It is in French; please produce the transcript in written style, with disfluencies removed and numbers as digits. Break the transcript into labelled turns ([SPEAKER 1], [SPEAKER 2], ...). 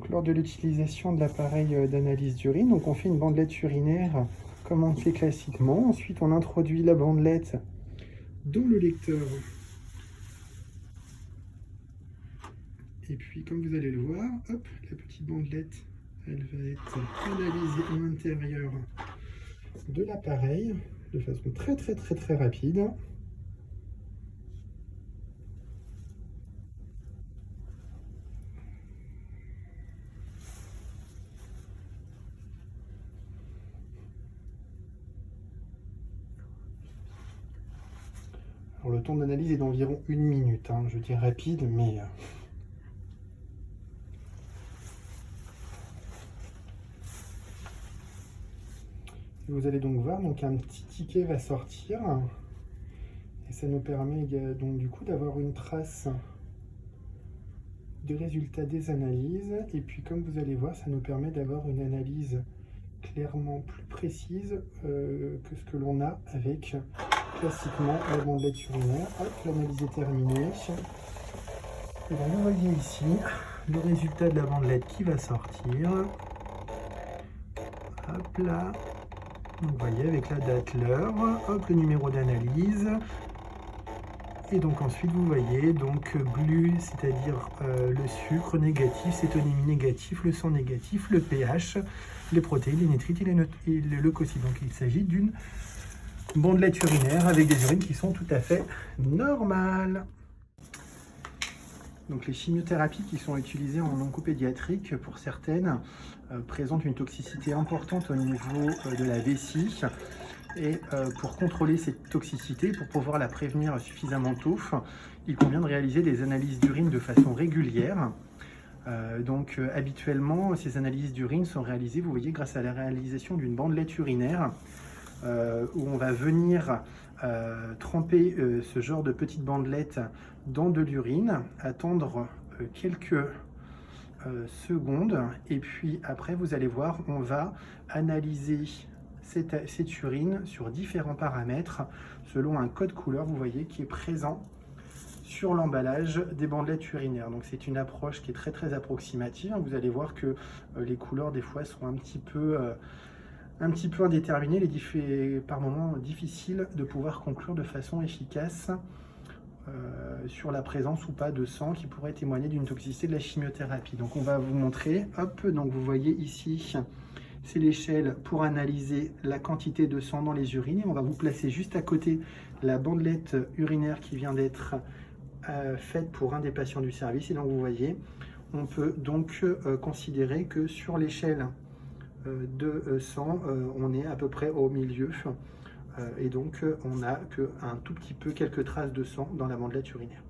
[SPEAKER 1] Donc, lors de l'utilisation de l'appareil d'analyse d'urine, donc on fait une bandelette urinaire comme on le fait classiquement. Ensuite, on introduit la bandelette dans le lecteur. Et puis, comme vous allez le voir, hop, la petite bandelette, elle va être analysée à l'intérieur de l'appareil de façon très rapide. Alors, le temps d'analyse est d'environ 1 minute, hein. Je dis rapide, mais... Vous allez donc voir, donc un petit ticket va sortir. Et ça nous permet donc du coup d'avoir une trace des résultats des analyses. Et puis comme vous allez voir, ça nous permet d'avoir une analyse clairement plus précise que ce que l'on a avec classiquement la bandelette urinaire. Hop, l'analyse est terminée. Et bien, vous voyez ici le résultat de la bandelette qui va sortir. Hop là. Donc, vous voyez avec la date, l'heure, hop, le numéro d'analyse. Et donc ensuite vous voyez donc GLU, c'est-à-dire le sucre négatif, cétonémie négatif, le sang négatif, le pH, les protéines, les nitrites et les leucocytes. Donc il s'agit d'une bandelette urinaire avec des urines qui sont tout à fait normales. Donc les chimiothérapies qui sont utilisées en oncopédiatrique, pour certaines, présentent une toxicité importante au niveau de la vessie. Et pour contrôler cette toxicité, pour pouvoir la prévenir suffisamment tôt, il convient de réaliser des analyses d'urine de façon régulière. Habituellement, ces analyses d'urine sont réalisées, vous voyez, grâce à la réalisation d'une bandelette urinaire, où on va venir tremper ce genre de petite bandelette dans de l'urine, attendre quelques secondes, et puis après, vous allez voir, on va analyser cette urine sur différents paramètres selon un code couleur, vous voyez, qui est présent sur l'emballage des bandelettes urinaires. Donc c'est une approche qui est très approximative. Vous allez voir que les couleurs des fois sont un petit peu indéterminées, par moments difficile de pouvoir conclure de façon efficace sur la présence ou pas de sang qui pourrait témoigner d'une toxicité de la chimiothérapie. Donc on va vous montrer, hop, donc vous voyez ici, c'est l'échelle pour analyser la quantité de sang dans les urines. Et on va vous placer juste à côté la bandelette urinaire qui vient d'être faite pour un des patients du service. Et donc vous voyez, on peut donc considérer que sur l'échelle de sang, on est à peu près au milieu. Et donc on n'a qu'un tout petit peu, quelques traces de sang dans la bandelette urinaire.